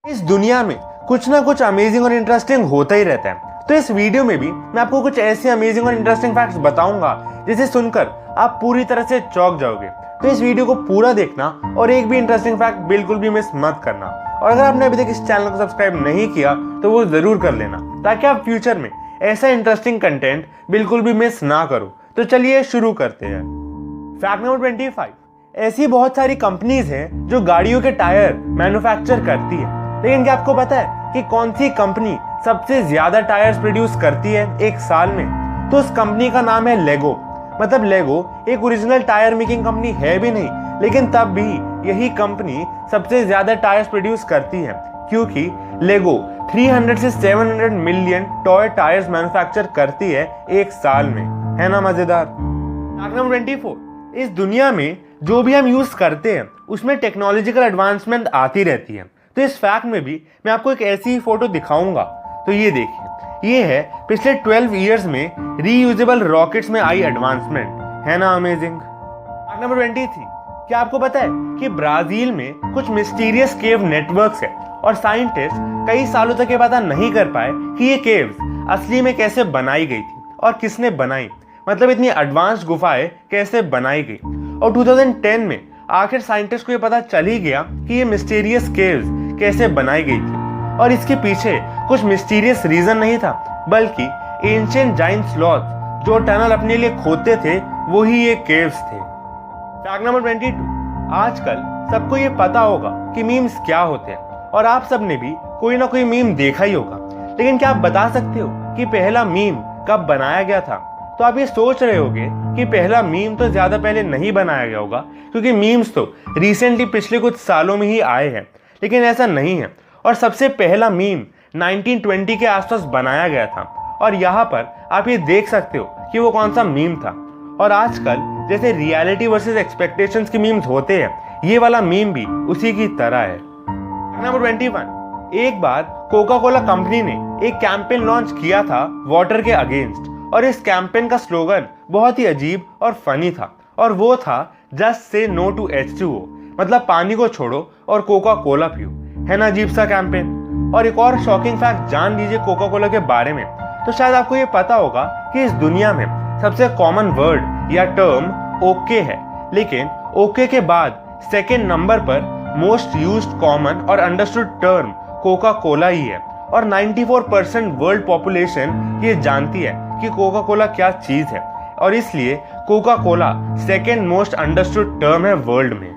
इस दुनिया में कुछ ना कुछ अमेजिंग और इंटरेस्टिंग होता ही रहता है। तो इस वीडियो में भी मैं आपको कुछ ऐसे अमेजिंग और इंटरेस्टिंग फैक्ट्स बताऊंगा जिसे सुनकर आप पूरी तरह से चौंक जाओगे। तो इस वीडियो को पूरा देखना और एक भी इंटरेस्टिंग फैक्ट बिल्कुल भी मिस मत करना। और अगर आपने अभी तक इस चैनल को सब्सक्राइब नहीं किया तो वो जरूर कर लेना, ताकि आप फ्यूचर में ऐसा इंटरेस्टिंग कंटेंट बिल्कुल भी मिस ना करो। तो चलिए शुरू करते हैं। फैक्ट नंबर 25, ऐसी बहुत सारी कंपनीज हैं जो गाड़ियों के टायर मैन्युफैक्चर करती है, लेकिन क्या आपको पता है कि कौन सी कंपनी सबसे ज्यादा टायर्स प्रोड्यूस करती है एक साल में? तो उस कंपनी का नाम है लेगो। मतलब लेगो एक ओरिजिनल टायर मेकिंग कंपनी है भी नहीं, लेकिन तब भी यही कंपनी सबसे ज्यादा टायर्स प्रोड्यूस करती है, क्योंकि लेगो 300 से 700 मिलियन टॉय टायर्स मैन्युफैक्चर करती है एक साल में। है ना मजेदार? फैक्ट नंबर 24, इस दुनिया में जो भी हम यूज करते हैं उसमें टेक्नोलॉजिकल एडवांसमेंट आती रहती है। तो इस फैक्ट में भी मैं आपको एक ऐसी फोटो दिखाऊंगा। तो ये देखिए, ये है पिछले 12 इयर्स में रीयूजेबल रॉकेट्स में आई एडवांसमेंट। है ना अमेजिंग? फैक्ट नंबर 23, क्या आपको पता है कि ब्राजील में कुछ मिस्टीरियस केव नेटवर्क्स है और साइंटिस्ट कई सालों तक ये पता नहीं कर पाए कि ये केव्स असली में कैसे बनाई गई थी और किसने बनाई। मतलब इतनी एडवांस गुफाएं कैसे बनाई गई। और 2010 में आखिर साइंटिस्ट को ये पता चल ही गया कि ये मिस्टीरियस केव्स कैसे बनाई गई थी, और इसके पीछे कुछ मिस्टीरियस रीजन नहीं था, बल्कि एंशिएंट जाइंट स्लॉथ जो टनल अपने लिए खोदते थे वही ये केव्स थे। फैक्ट नंबर 22, आजकल सबको ये पता होगा कि मीम्स क्या होते हैं, और आप सबने भी कोई ना कोई मीम देखा ही होगा। लेकिन क्या आप बता सकते हो कि पहला मीम कब बनाया गया था? तो आप ये सोच रहे होगे कि पहला मीम तो ज्यादा पहले नहीं बनाया गया होगा, क्योंकि मीम्स तो रिसेंटली पिछले कुछ सालों में ही आए हैं। लेकिन ऐसा नहीं है, और सबसे पहला मीम 1920 के आसपास बनाया गया था। और यहाँ पर आप ये देख सकते हो कि वो कौन सा मीम था। और आजकल जैसे रियलिटी वर्सेस एक्सपेक्टेशंस के मीम्स होते हैं, ये वाला मीम भी उसी की तरह है। नंबर 21, एक बार कोका कोला कंपनी ने एक कैंपेन लॉन्च किया था वाटर के अगेंस्ट, और इस कैंपेन का स्लोगन बहुत ही अजीब और फनी था, और वो था just say no to H2O। मतलब पानी को छोड़ो और कोका कोला पियो। है ना अजीब सा कैंपेन? और एक और शॉकिंग फैक्ट जान लीजिए कोका कोला के बारे में। तो शायद आपको ये पता होगा कि इस दुनिया में सबसे कॉमन वर्ड या टर्म ओके है, लेकिन ओके के बाद सेकेंड नंबर पर मोस्ट यूज्ड कॉमन और अंडरस्टूड टर्म कोका कोला ही है। और 94% वर्ल्ड पॉपुलेशन ये जानती है कि कोका कोला क्या चीज है, और इसलिए Coca Cola second most understood term है वर्ल्ड में।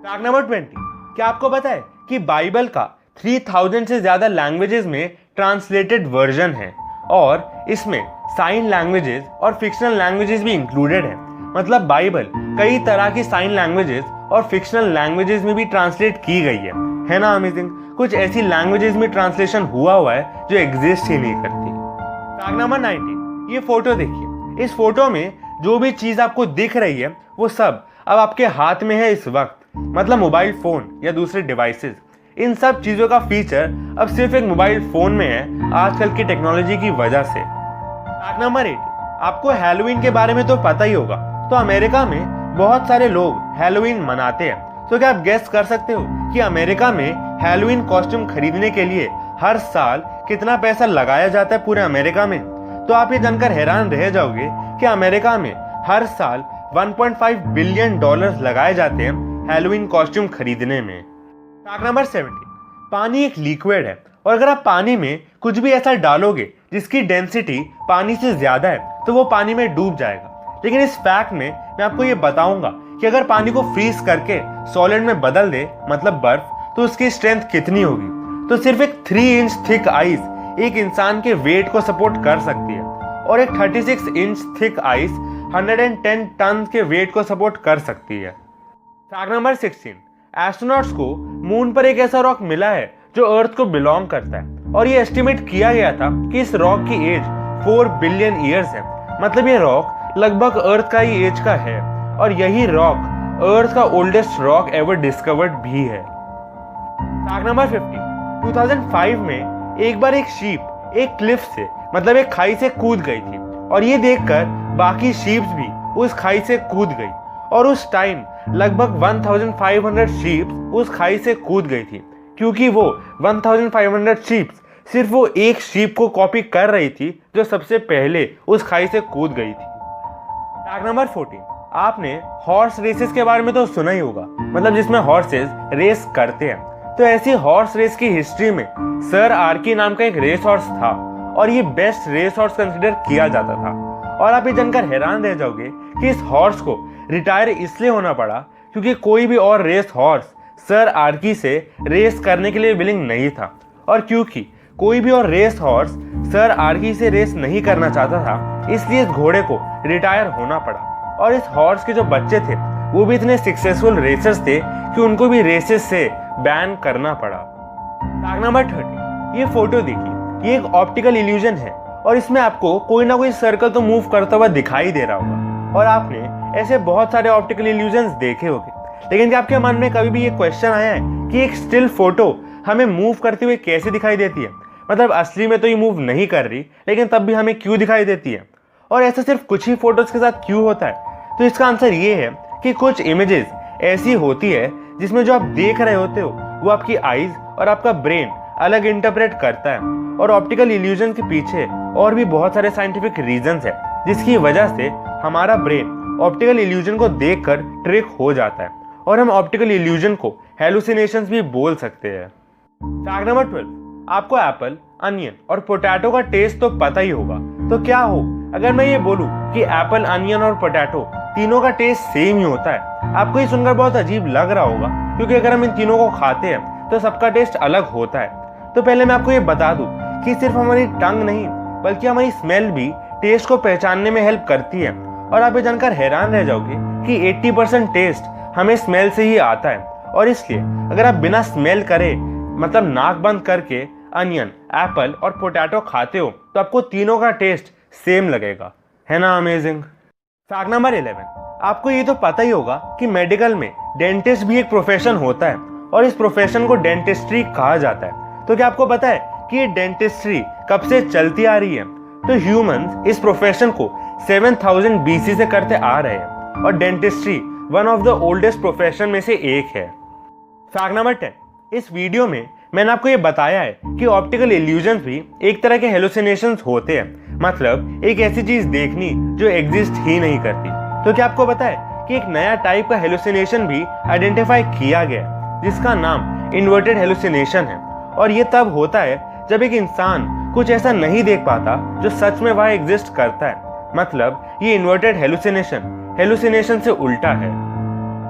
फैक्ट नंबर 20, क्या आपको पता है कि बाइबल का 3000 से ज्यादा लैंग्वेजेस में ट्रांसलेटेड वर्जन है, और इसमें साइन लैंग्वेजेस और फिक्शनल लैंग्वेजेस भी इंक्लूडेड है। मतलब बाइबल कई तरह की साइन लैंग्वेजेस और फिक्शनल लैंग्वेजेस में भी ट्रांसलेट की गई है। है ना अमेजिंग? कुछ ऐसी लैंग्वेजेस में ट्रांसलेशन हुआ है जो एग्जिस्ट ही नहीं करती। फैक्ट नंबर 19, ये फोटो देखिए। इस फोटो में जो भी चीज आपको दिख रही है वो सब अब आपके हाथ में है इस वक्त। मतलब मोबाइल फोन या दूसरे डिवाइसेस, इन सब चीजों का फीचर अब सिर्फ एक मोबाइल फोन में है आजकल की टेक्नोलॉजी की वजह से। फैक्ट नंबर 8, आपको हैलोवीन के बारे में तो पता ही होगा। तो अमेरिका में बहुत सारे लोग हैलोवीन मनाते हैं। तो क्या आप गेस कर सकते हो कि अमेरिका में हैलोवीन कॉस्ट्यूम खरीदने के लिए हर साल कितना पैसा लगाया जाता है पूरे अमेरिका में? तो आप ये जानकर हैरान रह जाओगे कि अमेरिका में हर साल 1.5 बिलियन डॉलर्स लगाए जाते हैं हैलोवीन कॉस्ट्यूम खरीदने में। फैक्ट नंबर 17, पानी एक लिक्विड है, और अगर आप पानी में कुछ भी ऐसा डालोगे जिसकी डेंसिटी पानी से ज्यादा है तो वो पानी में डूब जाएगा। लेकिन इस फैक्ट में मैं आपको ये बताऊंगा कि अगर पानी को फ्रीज करके सॉलिड में बदल दे, मतलब बर्फ, तो उसकी स्ट्रेंथ कितनी होगी? तो सिर्फ एक 3 इंच थिक आइस एक इंसान के वेट को सपोर्ट कर सकती है, और एक 36 इंच थिक आइस 110 टन के वेट को सपोर्ट कर सकती है। फैक्ट नंबर 16, एस्ट्रोनॉट्स को मून पर एक ऐसा रॉक मिला है जो अर्थ को बिलोंग करता है, और ये एस्टिमेट किया गया था कि इस रॉक की एज 4 बिलियन ईयर्स है। मतलब ये रॉक लगभग अर्थ का ही एज का है, और यही रॉक अर्थ का ओल्डेस्ट रॉक एवर डिस्कवर्ड भी है। फैक्ट नंबर 50, 2005 में एक बार एक शीप एक क्लिफ से, मतलब एक खाई से कूद गई थी, और ये देखकर बाकी शीप्स भी उस खाई से कूद गई, और उस टाइम लगभग 1500 शीप्स उस खाई से कूद गई थी। क्योंकि वो 1500 शीप्स सिर्फ वो एक शीप को कॉपी कर रही थी जो सबसे पहले उस खाई से कूद गई थी। फैक्ट नंबर 14, आपने हॉर्स रेसेस के बारे में तो सुना ही होगा, मतलब जिसमें हॉर्सेस रेस करते हैं। तो ऐसी हॉर्स रेस की हिस्ट्री में सर आर्की नाम का एक रेस हॉर्स था और ये बेस्ट रेस हॉर्स कंसिडर किया जाता था। और आप ये जानकर हैरान रह जाओगे कि इस हॉर्स को रिटायर इसलिए होना पड़ा क्योंकि कोई भी और रेस हॉर्स सर आर्की से रेस करने के लिए विलिंग नहीं था, और क्योंकि कोई भी और रेस हॉर्स सर आर्की से रेस नहीं करना चाहता था, इसलिए इस घोड़े को रिटायर होना पड़ा। और इस हॉर्स के जो बच्चे थे वो भी इतने सक्सेसफुल रेसर्स थे कि उनको भी रेसेस से बैन करना पड़ा। फैक्ट नंबर 30, ये फोटो देखिए, ये एक ऑप्टिकल इल्यूजन है और इसमें आपको कोई ना कोई सर्कल तो मूव करता हुआ दिखाई दे रहा होगा। और आपने ऐसे बहुत सारे ऑप्टिकल इल्यूजन्स देखे होंगे, लेकिन क्या आपके मन में कभी भी ये क्वेश्चन आया है कि एक स्टिल फोटो हमें मूव करते हुए कैसे दिखाई देती है? मतलब असली में तो ये मूव नहीं कर रही, लेकिन तब भी हमें क्यों दिखाई देती है? और ऐसा सिर्फ कुछ ही फोटोज के साथ क्यों होता है? तो इसका आंसर ये है कि कुछ इमेजेस ऐसी होती है जिसमें जो आप देख रहे होते हो वो आपकी आईज और आपका ब्रेन अलग इंटरप्रेट करता है। और ऑप्टिकल इल्यूजन के पीछे और भी बहुत सारे साइंटिफिक रीजंस है जिसकी वजह से हमारा ब्रेन ऑप्टिकल इल्यूजन को देखकर ट्रिक हो जाता है और हम ऑप्टिकल इल्यूजन को हेलुसिनेशंस भी बोल सकते हैं। फैक्ट नंबर 12, आपको एप्पल, अनियन और पोटैटो का टेस्ट तो पता ही होगा। तो क्या हो अगर मैं ये बोलूं कि एप्पल, अनियन और पोटैटो तीनों का टेस्ट सेम ही होता है? आपको ये सुनकर बहुत अजीब लग रहा होगा क्योंकि अगर हम इन तीनों को खाते हैं तो सबका टेस्ट अलग होता है। तो पहले मैं आपको ये बता दूं कि सिर्फ हमारी टंग नहीं बल्कि हमारी स्मेल भी टेस्ट को पहचानने में हेल्प करती है। और आप ये जानकर हैरान रह जाओगे कि 80% टेस्ट हमें स्मेल से ही आता है। और इसलिए अगर आप बिना स्मेल करे, मतलब नाक बंद करके अनियन, एप्पल और पोटैटो खाते हो तो आपको तीनों का टेस्ट सेम लगेगा, है ना अमेजिंग? फैक्ट नंबर 11, आपको ये तो पता ही होगा कि मेडिकल में डेंटिस्ट भी एक प्रोफेशन होता है और इस प्रोफेशन को डेंटिस्ट्री कहा जाता है। तो क्या आपको पता है कि ये डेंटिस्ट्री कब से चलती आ रही है? तो ह्यूमंस इस प्रोफेशन को 7000 BC से करते आ रहे हैं और dentistry one of the oldest profession में से एक है। फैक्ट नंबर 10, इस वीडियो में मैंने आपको ये बताया है कि ऑप्टिकल इल्यूजन्स भी एक तरह के हेलुसिनेशंस होते हैं, मतलब एक ऐसी चीज देखनी जो एग्जिस्ट ही नहीं करती। तो क्या आपको पता है कि एक नया टाइप का हेलुसिनेशन भी आइडेंटिफाई किया गया है जिसका नाम इन्वर्टेड हेलुसिनेशन है। और ये तब होता है जब एक इंसान कुछ ऐसा नहीं देख पाता जो सच में वहां एग्जिस्ट करता है, मतलब ये इन्वर्टेड हेलुसिनेशन से उल्टा है।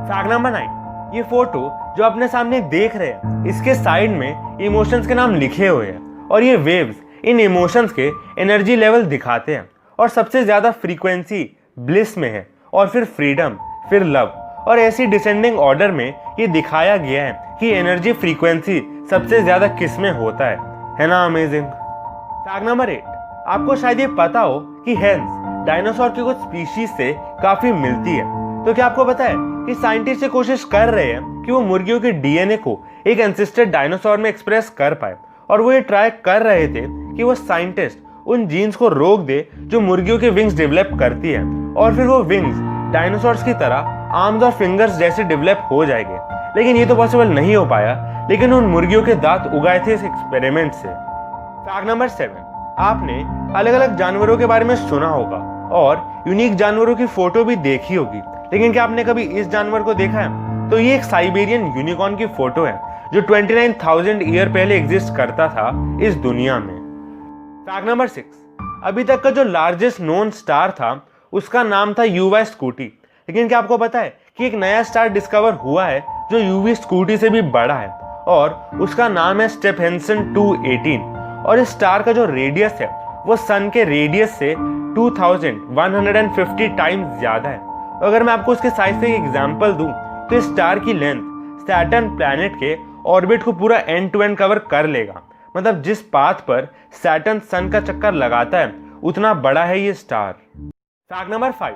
फैक्ट नंबर 9, ये फोटो जो अपने सामने देख रहे हैं इसके साइड में इमोशंस के नाम लिखे हुए हैं और ये वेव्स इन इमोशंस के एनर्जी लेवल दिखाते हैं। और सबसे ज्यादा फ्रीक्वेंसी ब्लिस में है और फिर फ्रीडम, फिर लव, और ऐसी डिसेंडिंग ऑर्डर में ये दिखाया गया है कि एनर्जी फ्रीक्वेंसी सबसे ज्यादा किस में होता है ना अमेजिंग? फैक्ट नंबर 8, आपको शायद ये पता हो कि हेंस डायनासोर की कुछ स्पीशीज से काफी मिलती है। तो क्या आपको पता है कि साइंटिस्ट ये कोशिश कर रहे हैं कि वो मुर्गियों के डीएनए को एक एंसेस्टर डायनासोर में एक्सप्रेस कर पाए, और वो ये ट्राई कर रहे थे कि वो साइंटिस्ट उन जीन्स को रोक दे जो मुर्गियों के विंग्स डेवलप करती है, और फिर वो विंग्स डायनासोर्स की तरह आर्म्स और फिंगर्स जैसे डेवलप हो जाएंगे। लेकिन ये तो पॉसिबल नहीं हो पाया, लेकिन उन मुर्गियों के दांत उगाए थे इस एक्सपेरिमेंट से। फैक्ट नंबर 7, आपने अलग अलग जानवरों के बारे में सुना होगा और यूनिक जानवरों की फोटो भी देखी होगी, लेकिन क्या आपने कभी इस जानवर को देखा है? तो ये एक साइबेरियन यूनिकॉर्न की फोटो है जो 29,000 ईयर पहले एग्जिस्ट करता था इस दुनिया में। फैक्ट नंबर 6, अभी तक का जो लार्जेस्ट नोन स्टार था उसका नाम था यूवी स्कूटी। लेकिन क्या आपको पता है कि एक नया स्टार डिस्कवर हुआ है जो यूवी स्कूटी से भी बड़ा है और उसका नाम है स्टेफेंसन 218। और इस स्टार का जो रेडियस है वो सन के रेडियस से 2150 टाइम्स ज्यादा है। और अगर मैं आपको उसके साइज से एक एग्जांपल दूं तो इस स्टार की लेंथ सैटर्न प्लैनेट के ऑर्बिट को पूरा एंड टू एंड कवर कर लेगा। मतलब जिस पाथ पर सैटर्न सन का चक्कर लगाता है उतना बड़ा है ये स्टार। फैक्ट नंबर 5,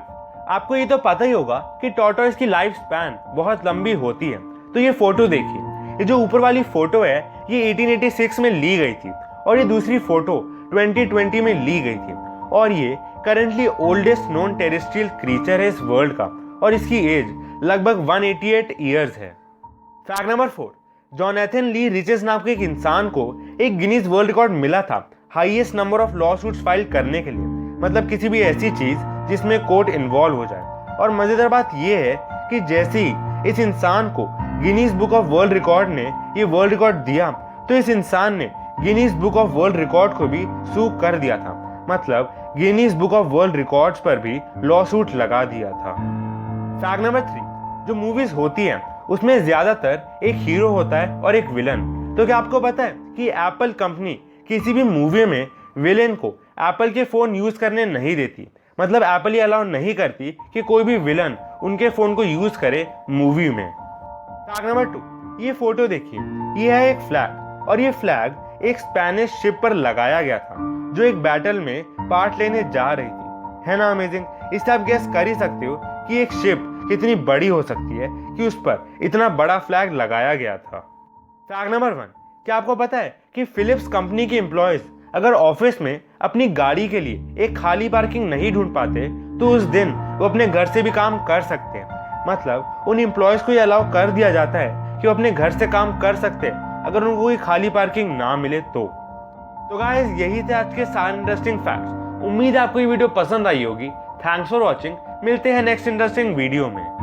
आपको ये तो पता ही होगा कि टॉर्टोइस की लाइफ स्पैन बहुत लंबी होती है। तो ये फोटो देखिए, ये जो ऊपर वाली फोटो है ये 1886 में ली गई थी और ये दूसरी फोटो 2020 में ली गई थी। और ये currently oldest known terrestrial creature है इस वर्ल्ड का और इसकी एज लगभग 188 ईयर्स है। फैक्ट नंबर 4, जोनाथन ली रिचेस नाम के एक इंसान को एक गिनीज वर्ल्ड रिकॉर्ड मिला था highest number of law suits file करने के लिए, मतलब किसी भी ऐसी चीज जिसमें कोर्ट इन्वॉल्व हो जाए। और मजेदार बात यह है कि जैसे ही इस इंसान को Guinness book of world record ने ये वर्ल्ड रिकॉर्ड दिया, तो इस इंसान ने Guinness book of world record को भी सू कर दिया था, मतलब Guinness book of world records पर भी लॉ सूट लगा दिया था। फैक्ट नंबर 3, जो मूवीज होती हैं उसमें ज्यादातर एक हीरो होता है और एक विलन। तो क्या आपको पता है कि एप्पल कंपनी किसी भी मूवी में विलेन को एप्पल के फोन यूज करने नहीं देती, मतलब एप्पल ये अलाउ नहीं करती कि कोई भी विलन उनके फोन को यूज करे मूवी में। फैक्ट नंबर 2, ये फोटो देखिए, ये है एक फ्लैग, और ये फ्लैग एक स्पेनिश शिप पर लगाया गया था जो एक बैटल में पार्ट लेने जा रही थी। है ना अमेजिंग? इससे आप गेस कर ही सकते हो कि एक शिप कितनी बड़ी हो सकती है कि उस पर इतना बड़ा फ्लैग लगाया गया था। फैक्ट नंबर 1, क्या आपको पता है कि फिलिप्स कंपनी के एम्प्लॉयज अगर ऑफिस में अपनी गाड़ी के लिए एक खाली पार्किंग नहीं ढूंढ पाते तो उस दिन वो अपने घर से भी काम कर सकते हैं, मतलब उन एम्प्लॉयज को ये अलाउ कर दिया जाता है कि वो अपने घर से काम कर सकते हैं अगर उनको कोई खाली पार्किंग ना मिले तो गाइस यही थे आज के सारे इंटरेस्टिंग फैक्ट्स। उम्मीद है आपको ये वीडियो पसंद आई होगी। थैंक्स फॉर वॉचिंग, मिलते हैं नेक्स्ट इंटरेस्टिंग वीडियो में।